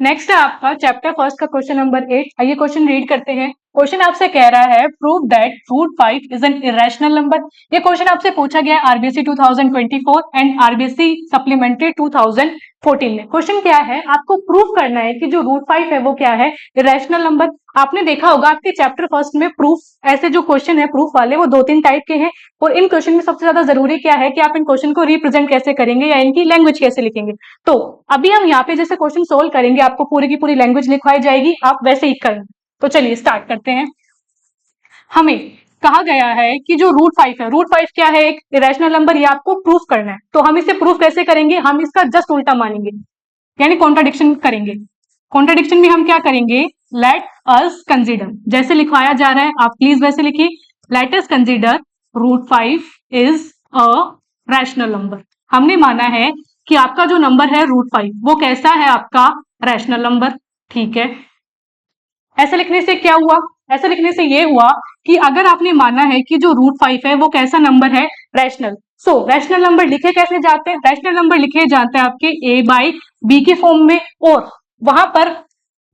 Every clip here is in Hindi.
नेक्स्ट है आपका चैप्टर फर्स्ट का क्वेश्चन नंबर 8। आइए क्वेश्चन रीड करते हैं। क्वेश्चन आपसे कह रहा है prove that root 5 is an irrational number. ये क्वेश्चन आपसे पूछा गया है आरबीएससी 2024 एंड आरबीएससी सप्लीमेंट्री 2014 में। क्वेश्चन क्या है, आपको प्रूव करना है कि जो रूट 5 है वो क्या है, इरेशनल नंबर। आपने देखा होगा आपके चैप्टर फर्स्ट में प्रूफ, ऐसे जो क्वेश्चन है प्रूफ वाले वो 2-3 टाइप के हैं, और इन क्वेश्चन में सबसे ज्यादा जरूरी क्या है कि आप इन क्वेश्चन को रिप्रेजेंट कैसे करेंगे या इनकी लैंग्वेज कैसे लिखेंगे। तो अभी हम यहाँ पे जैसे क्वेश्चन सोल्व करेंगे, आपको पूरी की पूरी लैंग्वेज लिखवाई जाएगी, आप वैसे ही करेंगे। तो चलिए स्टार्ट करते हैं। हमें कहा गया है कि जो रूट 5 है, रूट 5 क्या है, एक इरेशनल नंबर, ये आपको प्रूफ करना है। तो हम इसे प्रूफ कैसे करेंगे, हम इसका जस्ट उल्टा मानेंगे, यानी कॉन्ट्राडिक्शन करेंगे। कॉन्ट्राडिक्शन में हम क्या करेंगे, लेट अस कंसीडर, जैसे लिखवाया जा रहा है आप प्लीज वैसे लिखिए। Let us consider root 5 is a rational number. हमने माना है कि आपका जो नंबर है रूट 5 वो कैसा है, आपका रैशनल नंबर। ठीक है, ऐसे लिखने से क्या हुआ, ऐसे लिखने से ये हुआ कि अगर आपने माना है कि जो रूट 5 है वो कैसा नंबर है, रैशनल। सो रैशनल नंबर लिखे कैसे जाते हैं, रैशनल नंबर लिखे जाते हैं आपके ए बाई बी के फॉर्म में, और वहां पर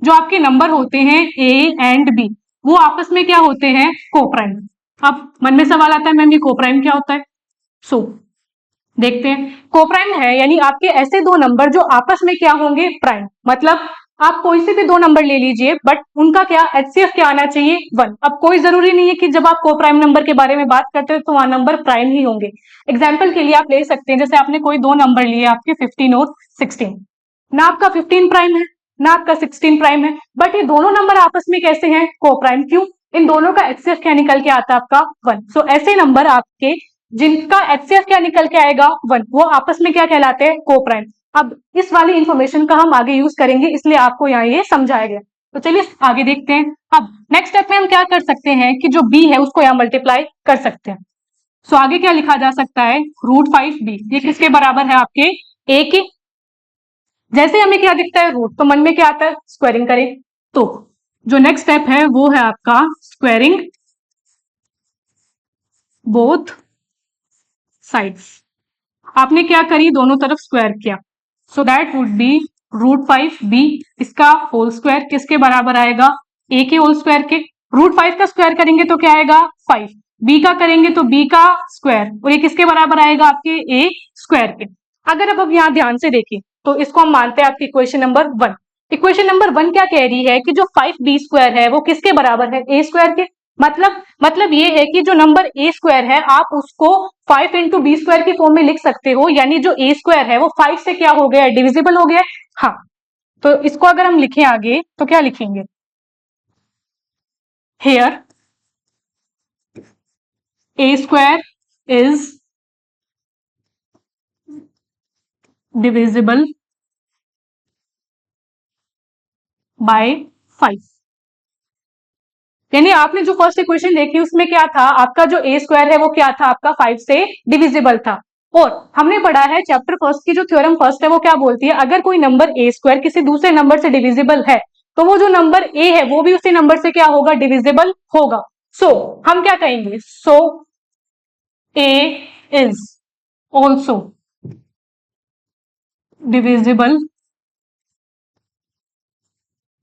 जो आपके नंबर होते हैं ए एंड बी वो आपस में क्या होते हैं, कोप्राइम। अब मन में सवाल आता है मैम ये कोप्राइम क्या होता है। सो देखते हैं, कोप्राइम है यानी आपके ऐसे दो नंबर जो आपस में क्या होंगे, प्राइम। मतलब आप कोई से भी दो नंबर ले लीजिए बट उनका क्या एचसीएफ क्या आना चाहिए, 1। अब कोई जरूरी नहीं है कि जब आप कोप्राइम नंबर के बारे में बात करते हो तो वहां नंबर प्राइम ही होंगे। एग्जाम्पल के लिए आप ले सकते हैं, जैसे आपने कोई दो नंबर लिए आपके 15 और 16, ना आपका 15 प्राइम है ना आपका 16 प्राइम है, बट ये दोनों नंबर आपस में कैसे हैं, कोप्राइम। क्यों, इन दोनों का एचसीएफ क्या निकल के आता है, आपका 1। सो ऐसे नंबर आपके जिनका एचसीएफ क्या निकल के आएगा, 1, वो आपस में क्या कहलाते हैं, कोप्राइम। अब इस वाली इंफॉर्मेशन का हम आगे यूज करेंगे, इसलिए आपको यहाँ ये समझाया गया। तो चलिए आगे देखते हैं। अब नेक्स्ट स्टेप में हम क्या कर सकते हैं कि जो बी है उसको यहाँ मल्टीप्लाई कर सकते हैं। सो आगे क्या लिखा जा सकता है, रूट 5b, ये किसके बराबर है, आपके ए के। जैसे हमें क्या दिखता है रूट, तो मन में क्या आता है, स्क्वायरिंग करें। तो जो नेक्स्ट स्टेप है वो है आपका स्क्वायरिंग बोथ साइड्स। आपने क्या करी, दोनों तरफ स्क्वायर किया। So that would be root 5b, इसका होल स्क्वायर किसके बराबर आएगा, ए के होल स्क्वायर के। रूट 5 का स्क्वायर करेंगे तो क्या आएगा 5, बी का करेंगे तो बी का स्क्वायर, और ये किसके बराबर आएगा, आपके ए स्क्वायर के। अगर अब यहाँ ध्यान से देखें तो इसको हम मानते हैं आपकी इक्वेशन नंबर 1। इक्वेशन नंबर 1 क्या कह रही है कि जो 5b स्क्वायर है वो किसके बराबर है, ए स्क्वायर के। मतलब ये है कि जो नंबर ए स्क्वायर है आप उसको 5 इंटू बी स्क्वायर की फॉर्म में लिख सकते हो, यानी जो ए स्क्वायर है वो 5 से क्या हो गया, डिविजिबल हो गया। हाँ, तो इसको अगर हम लिखें आगे तो क्या लिखेंगे, here a square is divisible by 5। यानी आपने जो फर्स्ट इक्वेशन देखी उसमें क्या था, आपका जो ए स्क्वायर है वो क्या था, आपका 5 से डिविजिबल था। और हमने पढ़ा है चैप्टर फर्स्ट की जो थ्योरम फर्स्ट है वो क्या बोलती है, अगर कोई नंबर ए स्क्वायर किसी दूसरे नंबर से डिविजिबल है तो वो जो नंबर ए है वो भी उसी नंबर से क्या होगा, डिविजिबल होगा। सो हम क्या कहेंगे, सो ए इज ऑल्सो डिविजिबल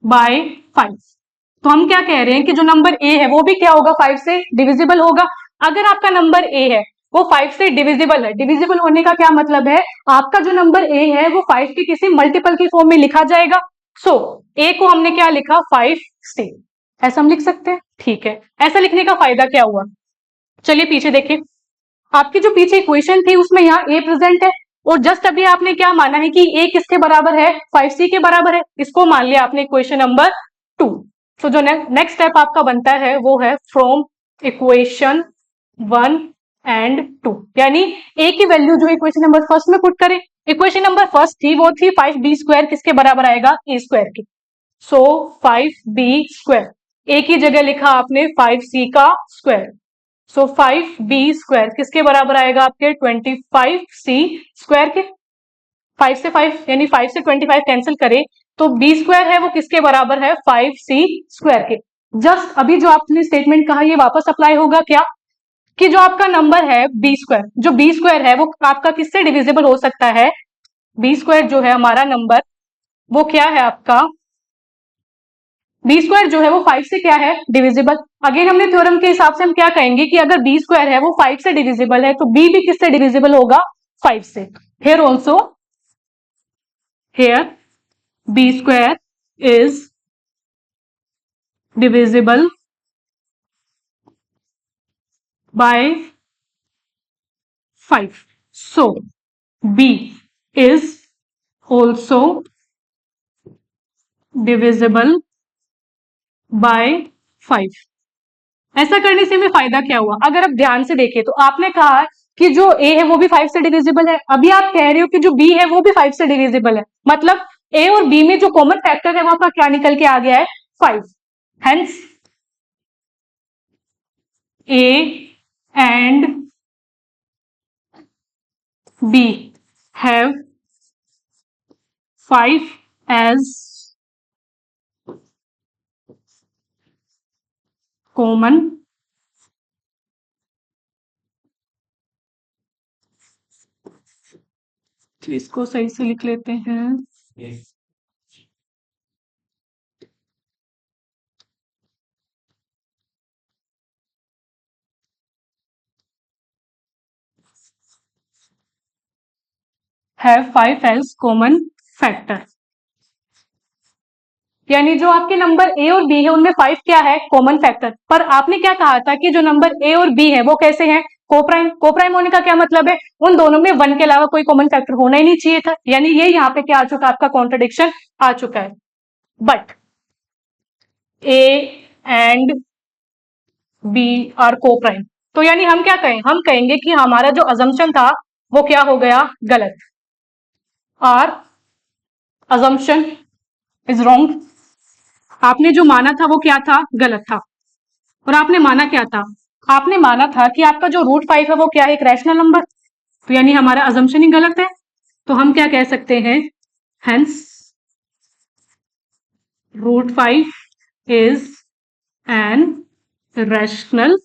बाय 5। तो हम क्या कह रहे हैं कि जो नंबर ए है वो भी क्या होगा, 5 से डिविजिबल होगा। अगर आपका नंबर ए है वो 5 से डिविजिबल है, डिविजिबल होने का क्या मतलब है, आपका जो नंबर ए है वो 5 के किसी मल्टीपल की फॉर्म में लिखा जाएगा। सो ए को हमने क्या लिखा, 5 से, ऐसा हम लिख सकते हैं। ठीक है, ऐसा लिखने का फायदा क्या हुआ, चलिए पीछे देखिए। आपकी जो पीछे इक्वेशन थी उसमें यहाँ ए प्रेजेंट है, और जस्ट अभी आपने क्या माना है कि ए किसके बराबर है, 5c के बराबर है, इसको मान लिया आपने इक्वेशन नंबर 2। सो जो नेक्स्ट स्टेप आपका बनता है वो है फ्रॉम इक्वेशन 1 एंड 2, यानी ए की वैल्यू जो इक्वेशन नंबर फर्स्ट में पुट करें। इक्वेशन नंबर फर्स्ट थी वो थी 5b स्क्वायर किसके बराबर आएगा, ए स्क्वायर के। सो 5b स्क्वायर, ए की जगह लिखा आपने 5c का स्क्वायर। सो 5b स्क्वायर किसके बराबर आएगा, आपके 25c स्क्वायर के। 5 से 5 यानी 5 से 25 कैंसिल करें तो b स्क्वायर है वो किसके बराबर है, 5c स्क्वायर के। जस्ट अभी जो आपने स्टेटमेंट कहा ये वापस अप्लाई होगा क्या, कि जो आपका नंबर है b स्क्वायर, जो b स्क्वायर है वो आपका किससे डिविजिबल हो सकता है, b स्क्वायर जो है हमारा नंबर वो क्या है आपका, बी स्क्वायर जो है वो 5 से क्या है, डिविजिबल। अगेन हमने थ्योरम के हिसाब से हम क्या कहेंगे कि अगर बी स्क्वायर है वो 5 से डिविजिबल है, तो बी भी किससे डिविजिबल होगा, 5 से। Here also, here b square is divisible by 5. So B is also divisible by 5. ऐसा करने से हमें फायदा क्या हुआ, अगर आप ध्यान से देखें तो आपने कहा कि जो A है वो भी 5 से डिविजिबल है, अभी आप कह रहे हो कि जो B है वो भी 5 से डिविजिबल है, मतलब A और B में जो कॉमन फैक्टर है वहां पर क्या निकल के आ गया है, 5। Hence A and B have 5 as common तो इसको सही से लिख लेते हैं। हैव 5 एज कॉमन फैक्टर, यानी जो आपके नंबर ए और बी है उनमें 5 क्या है, कॉमन फैक्टर। पर आपने क्या कहा था कि जो नंबर ए और बी है वो कैसे हैं, कोप्राइम। कोप्राइम होने का क्या मतलब है, उन दोनों में 1 के अलावा कोई कॉमन फैक्टर होना ही नहीं चाहिए था, यानी ये यहाँ पे क्या आ चुका है, आपका कॉन्ट्रडिक्शन आ चुका है। But a and b are coprime, तो यानी हम क्या कहें, हम कहेंगे कि हमारा जो अजम्पशन था वो क्या हो गया, गलत। आर अजम्पशन इज रॉन्ग, आपने जो माना था वो क्या था, गलत था। और आपने माना क्या था, आपने माना था कि आपका जो √5 है वो क्या है, एक रैशनल नंबर, तो यानी हमारा अजम्पशन ही गलत है। तो हम क्या कह सकते हैं, hence √5 is N rational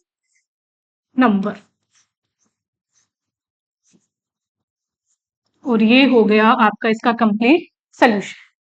number. और ये हो गया आपका इसका कंप्लीट सोल्यूशन।